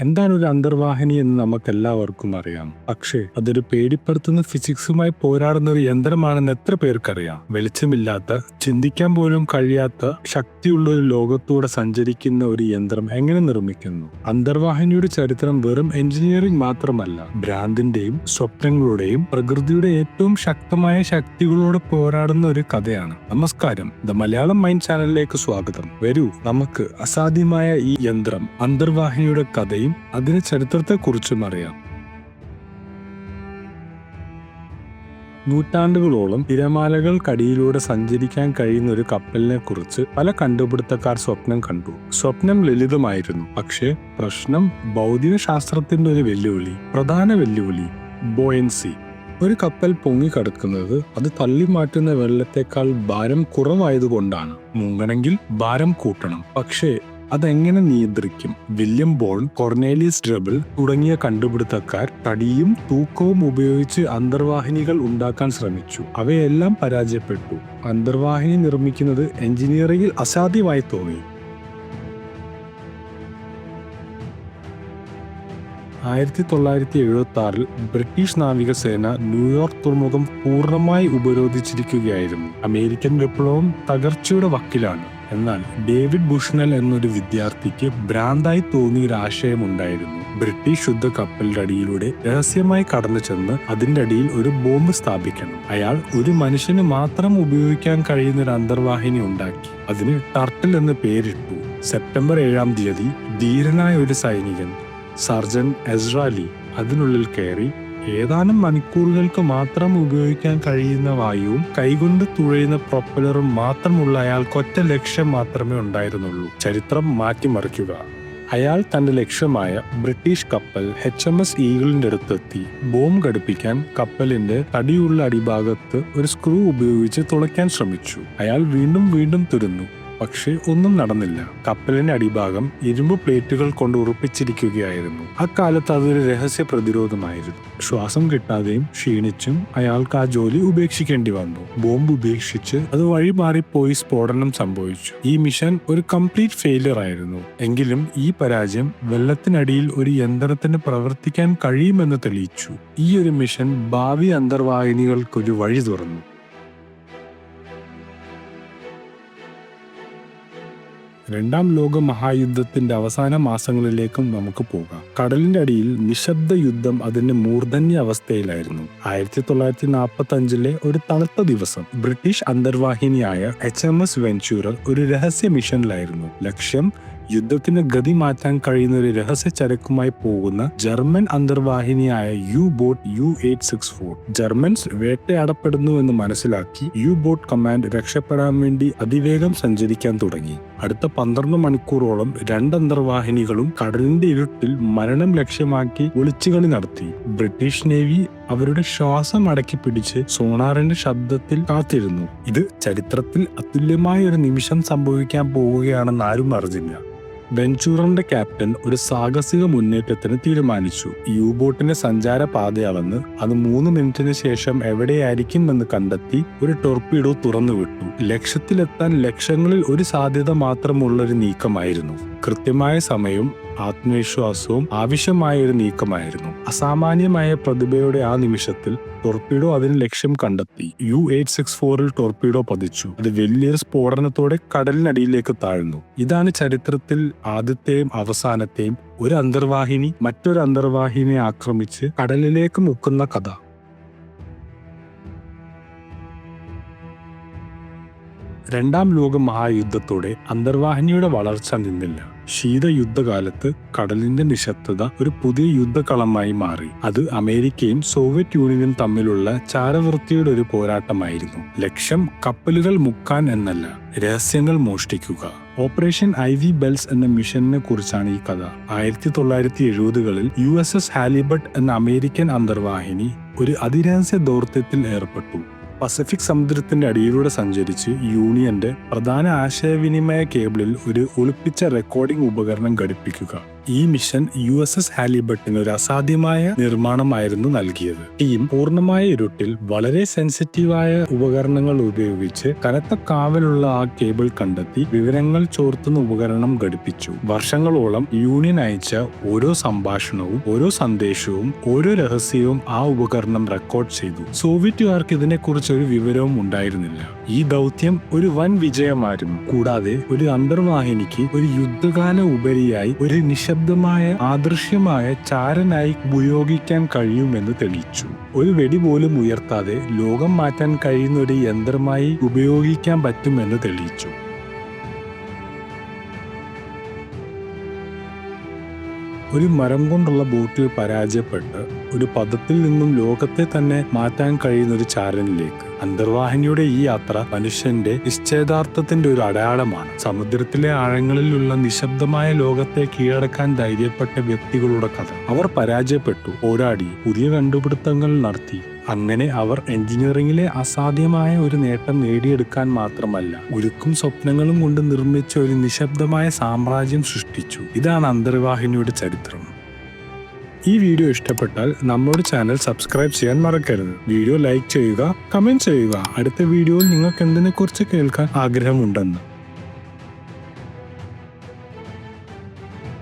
എന്താണ് ഒരു അന്തർവാഹിനി എന്ന് നമുക്കെല്ലാവർക്കും അറിയാം. പക്ഷേ അതൊരു പേടിപ്പെടുത്തുന്ന ഫിസിക്സുമായി പോരാടുന്ന ഒരു യന്ത്രമാണെന്ന് എത്ര പേർക്കറിയാം? വെളിച്ചമില്ലാത്ത, ചിന്തിക്കാൻ പോലും കഴിയാത്ത ശക്തിയുള്ള ഒരു ലോകത്തൂടെ സഞ്ചരിക്കുന്ന ഒരു യന്ത്രം എങ്ങനെ നിർമ്മിക്കുന്നു? അന്തർവാഹിനിയുടെ ചരിത്രം വെറും എഞ്ചിനീയറിംഗ് മാത്രമല്ല, ഭ്രാന്തിന്റെയും സ്വപ്നങ്ങളുടെയും പ്രകൃതിയുടെ ഏറ്റവും ശക്തമായ ശക്തികളോട് പോരാടുന്ന ഒരു കഥയാണ്. നമസ്കാരം, ദ മലയാളം മൈൻഡ് ചാനലിലേക്ക് സ്വാഗതം. വരൂ, നമുക്ക് അസാധ്യമായ ഈ യന്ത്രം അന്തർവാഹിനിയുടെ കഥയും അതിന്റെ ചരിത്രത്തെക്കുറിച്ചും അറിയാം. നൂറ്റാണ്ടുകളോളം തിരമാലകൾക്കടിയിലൂടെ സഞ്ചരിക്കാൻ കഴിയുന്ന ഒരു കപ്പലിനെ കുറിച്ച് പല കണ്ടുപിടുത്തക്കാർ സ്വപ്നം കണ്ടു. സ്വപ്നം ലളിതമായിരുന്നു, പക്ഷേ പ്രശ്നം ഭൗതിക ശാസ്ത്രത്തിന്റെ ഒരു വെല്ലുവിളി, പ്രധാന വെല്ലുവിളി ബോയൻസി. ഒരു കപ്പൽ പൊങ്ങിക്കിടക്കുന്നത് അത് തള്ളി മാറ്റുന്ന വെള്ളത്തേക്കാൾ ഭാരം കുറവായതുകൊണ്ടാണ്. മുങ്ങണമെങ്കിൽ ഭാരം കൂട്ടണം. പക്ഷേ അതെങ്ങനെ നിയന്ത്രിക്കും? വില്യം ബോൺ, കൊർണേലിയസ് ഡ്രബിൾ തുടങ്ങിയ കണ്ടുപിടുത്തക്കാർ തടിയും തൂക്കവും ഉപയോഗിച്ച് അന്തർവാഹിനികൾ ഉണ്ടാക്കാൻ ശ്രമിച്ചു. അവയെല്ലാം പരാജയപ്പെട്ടു. അന്തർവാഹിനി നിർമ്മിക്കുന്നത് എഞ്ചിനീയറിംഗിൽ അസാധ്യമായി തോന്നി. 1976 ബ്രിട്ടീഷ് നാവികസേന ന്യൂയോർക്ക് തുറമുഖം പൂർണ്ണമായി ഉപരോധിച്ചിരിക്കുകയായിരുന്നു. അമേരിക്കൻ വിപ്ലവം തകർച്ചയുടെ വക്കിലാണ്. എന്നാൽ ഡേവിഡ് ബുഷ്നൽ എന്നൊരു വിദ്യാർത്ഥിക്ക് ഭ്രാന്തായി തോന്നിയ ഒരു ആശയമുണ്ടായിരുന്നു. ബ്രിട്ടീഷ് യുദ്ധ കപ്പലിന്റെ അടിയിലൂടെ രഹസ്യമായി കടന്നു ചെന്ന് അതിന്റെ അടിയിൽ ഒരു ബോംബ് സ്ഥാപിക്കണം. അയാൾ ഒരു മനുഷ്യന് മാത്രം ഉപയോഗിക്കാൻ കഴിയുന്ന ഒരു അന്തർവാഹിനി ഉണ്ടാക്കി. അതിന് ടർട്ടിൽ എന്ന് പേരിട്ടു. സെപ്റ്റംബർ 7 ധീരനായ ഒരു സൈനികൻ, സർജന്റ് എസ്രാലി, അതിനുള്ളിൽ കയറി. ഏതാനും മണിക്കൂറുകൾക്ക് മാത്രം ഉപയോഗിക്കാൻ കഴിയുന്ന വായുവും കൈകൊണ്ട് തുഴയുന്ന പ്രൊപ്പലറും മാത്രമുള്ള അയാൾക്ക് ഒറ്റ ലക്ഷ്യം മാത്രമേ ഉണ്ടായിരുന്നുള്ളൂ: ചരിത്രം മാറ്റിമറിക്കുക. അയാൾ തന്റെ ലക്ഷ്യമായ ബ്രിട്ടീഷ് കപ്പൽ HMS ഈഗിളിന്റെ അടുത്തെത്തി. ബോംബ് ഘടിപ്പിക്കാൻ കപ്പലിന്റെ തടിയുള്ള അടിഭാഗത്ത് ഒരു സ്ക്രൂ ഉപയോഗിച്ച് തുളയ്ക്കാൻ ശ്രമിച്ചു. അയാൾ വീണ്ടും തുരന്നു. പക്ഷേ ഒന്നും നടന്നില്ല. കപ്പലിന്റെ അടിഭാഗം ഇരുമ്പ് പ്ലേറ്റുകൾ കൊണ്ട് ഉറപ്പിച്ചിരിക്കുകയായിരുന്നു. അക്കാലത്ത് അതൊരു രഹസ്യ പ്രതിരോധമായിരുന്നു. ശ്വാസം കിട്ടാതെയും ക്ഷീണിച്ചും അയാൾക്ക് ആ ജോലി ഉപേക്ഷിക്കേണ്ടി വന്നു. ബോംബ് ഉപേക്ഷിച്ച് അത് വഴിമാറിപ്പോയി സ്ഫോടനം സംഭവിച്ചു. ഈ മിഷൻ ഒരു കംപ്ലീറ്റ് ഫെയിലിയർ ആയിരുന്നു. എങ്കിലും ഈ പരാജയം വെള്ളത്തിനടിയിൽ ഒരു യന്ത്രത്തിന് പ്രവർത്തിക്കാൻ കഴിയുമെന്ന് തെളിയിച്ചു. ഈ ഒരു മിഷൻ ഭാവി അന്തർവാഹിനികൾക്കൊരു വഴി തുറന്നു. രണ്ടാം ലോക മഹായുദ്ധത്തിന്റെ അവസാന മാസങ്ങളിലേക്കും നമുക്ക് പോകാം. കടലിന്റെ അടിയിൽ നിശബ്ദ യുദ്ധം അതിന്റെ മൂർധന്യ അവസ്ഥയിലായിരുന്നു. 1945 ഒരു തണുത്ത ദിവസം ബ്രിട്ടീഷ് അന്തർവാഹിനിയായ HMS വെഞ്ചൂറർ ഒരു രഹസ്യ മിഷനിലായിരുന്നു. ലക്ഷ്യം യുദ്ധത്തിന് ഗതി മാറ്റാൻ കഴിയുന്ന ഒരു രഹസ്യ ചരക്കുമായി പോകുന്ന ജർമ്മൻ അന്തർവാഹിനിയായ U-ബോട്ട് U-864. ജർമ്മൻസ് വേട്ടയാടപ്പെടുന്നുവെന്ന് മനസ്സിലാക്കി U-ബോട്ട് കമാൻഡ് രക്ഷപ്പെടാൻ വേണ്ടി അതിവേഗം സഞ്ചരിക്കാൻ തുടങ്ങി. അടുത്ത 12 മണിക്കൂറോളം 2 അന്തർവാഹിനികളും കടലിന്റെ ഇരുട്ടിൽ മരണം ലക്ഷ്യമാക്കി ഒളിച്ചുകളി നടത്തി. ബ്രിട്ടീഷ് നേവി അവരുടെ ശ്വാസം അടക്കി പിടിച്ച് സോണാറിന്റെ ശബ്ദത്തിൽ കാത്തിരുന്നു. ഇത് ചരിത്രത്തിൽ അതുല്യമായ ഒരു നിമിഷം സംഭവിക്കാൻ പോവുകയാണെന്ന് ആരും അറിഞ്ഞില്ല. വെഞ്ചൂറിന്റെ ക്യാപ്റ്റൻ ഒരു സാഹസിക മുന്നേറ്റത്തിന് തീരുമാനിച്ചു. യു-ബോട്ടിന്റെ സഞ്ചാര പാത അളന്ന് അത് 3 മിനിറ്റിന് ശേഷം എവിടെയായിരിക്കും എന്ന് കണ്ടെത്തി ഒരു ടോർപീഡോ തുറന്നുവിട്ടു. ലക്ഷ്യത്തിലെത്താൻ ലക്ഷങ്ങളിൽ ഒരു സാധ്യത മാത്രമുള്ള ഒരു നീക്കമായിരുന്നു. കൃത്യമായ സമയവും ആത്മവിശ്വാസവും ആവശ്യമായ ഒരു നീക്കമായിരുന്നു. അസാമാന്യമായ പ്രതിഭയുടെ ആ നിമിഷത്തിൽ ടോർപീഡോ അതിന് ലക്ഷ്യം കണ്ടെത്തി. U-864 ടോർപീഡോ പതിച്ചു. അത് വലിയൊരു സ്ഫോടനത്തോടെ കടലിനടിയിലേക്ക് താഴ്ന്നു. ഇതാണ് ചരിത്രത്തിൽ ആദ്യത്തെയും അവസാനത്തെയും ഒരു അന്തർവാഹിനി മറ്റൊരു അന്തർവാഹിനിയെ ആക്രമിച്ച് കടലിലേക്ക് മുക്കുന്ന കഥ. രണ്ടാം ലോക മഹായുദ്ധത്തോടെ അന്തർവാഹിനിയുടെ വളർച്ച നിന്നില്ല. ശീതയുദ്ധകാലത്ത് കടലിന്റെ നിശബ്ദത ഒരു പുതിയ യുദ്ധകളമായി മാറി. അത് അമേരിക്കയും സോവിയറ്റ് യൂണിയനും തമ്മിലുള്ള ചാരവൃത്തിയുടെ ഒരു പോരാട്ടമായിരുന്നു. ലക്ഷ്യം കപ്പലുകൾ മുക്കാൻ എന്നല്ല, രഹസ്യങ്ങൾ മോഷ്ടിക്കുക. ഓപ്പറേഷൻ IV ബെൽസ് എന്ന മിഷനെ കുറിച്ചാണ് ഈ കഥ. 1970കളിൽ USS ഹാലിബർട്ട് എന്ന അമേരിക്കൻ അന്തർവാഹിനി ഒരു അതിരഹസ്യ ദൗത്യത്തിൽ ഏർപ്പെട്ടു. പസഫിക് സമുദ്രത്തിന്റെ അടിയിലൂടെ സഞ്ചരിച്ച് യൂണിയന്റെ പ്രധാന ആശയവിനിമയ കേബിളിൽ ഒരു ഒളിപ്പിച്ച റെക്കോർഡിംഗ് ഉപകരണം ഘടിപ്പിക്കുക. ഈ മിഷൻ USS ഹാലിബർട്ടിന് ഒരു അസാധ്യമായ നിർമ്മാണമായിരുന്നു നൽകിയത്. ടീം പൂർണ്ണമായ ഇരുട്ടിൽ വളരെ സെൻസിറ്റീവായ ഉപകരണങ്ങൾ ഉപയോഗിച്ച് കനത്ത കാവലുള്ള ആ കേബിൾ കണ്ടെത്തി വിവരങ്ങൾ ചോർത്തുന്ന ഉപകരണം ഘടിപ്പിച്ചു. വർഷങ്ങളോളം യൂണിയൻ അയച്ച ഓരോ സംഭാഷണവും, ഓരോ സന്ദേശവും, ഓരോ രഹസ്യവും ആ ഉപകരണം റെക്കോർഡ് ചെയ്തു. സോവിയറ്റുകാർക്ക് ഇതിനെക്കുറിച്ച് ഒരു വിവരവും ഉണ്ടായിരുന്നില്ല. ഈ ദൗത്യം ഒരു വൻ വിജയമായിരുന്നു. കൂടാതെ ഒരു അന്തർവാഹിനിക്ക് ഒരു യുദ്ധകാല ഉപരിയായി ഒരു നിശബ്ദമായ ആദൃശ്യമായ ചാരനായി ഉപയോഗിക്കാൻ കഴിയുമെന്ന് തെളിയിച്ചു. ഒരു വെടി പോലും ഉയർത്താതെ ലോകം മാറ്റാൻ കഴിയുന്ന ഒരു യന്ത്രമായി ഉപയോഗിക്കാൻ പറ്റുമെന്ന് തെളിയിച്ചു. ഒരു മരം കൊണ്ടുള്ള ബോട്ടിൽ പരാജയപ്പെട്ട് ഒരു പദത്തിൽ നിന്നും ലോകത്തെ തന്നെ മാറ്റാൻ കഴിയുന്ന ഒരു ചാരനിലേക്ക്. അന്തർവാഹിനിയുടെ ഈ യാത്ര മനുഷ്യന്റെ നിശ്ചയദാർഢ്യത്തിന്റെ ഒരു അടയാളമാണ്. സമുദ്രത്തിലെ ആഴങ്ങളിലുള്ള നിശബ്ദമായ ലോകത്തെ കീഴടക്കാൻ ധൈര്യപ്പെട്ട വ്യക്തികളുടെ കഥ. അവർ പരാജയപ്പെട്ടു, പോരാടി, പുതിയ കണ്ടുപിടുത്തങ്ങൾ നടത്തി. അങ്ങനെ അവർ എഞ്ചിനീയറിംഗിലെ അസാധ്യമായ ഒരു നേട്ടം നേടിയെടുക്കാൻ മാത്രമല്ല, ഉരുക്കും സ്വപ്നങ്ങളും കൊണ്ട് നിർമ്മിച്ച ഒരു നിശബ്ദമായ സാമ്രാജ്യം സൃഷ്ടിച്ചു. ഇതാണ് അന്തർവാഹിനിയുടെ ചരിത്രം. ഈ വീഡിയോ ഇഷ്ടപ്പെട്ടാൽ നമ്മുടെ ചാനൽ സബ്സ്ക്രൈബ് ചെയ്യാൻ മറക്കരുത്. വീഡിയോ ലൈക്ക് ചെയ്യുക, കമന്റ് ചെയ്യുക. അടുത്ത വീഡിയോയിൽ നിങ്ങൾക്ക് എന്തിനെക്കുറിച്ച് കേൾക്കാൻ ആഗ്രഹമുണ്ടെന്ന്.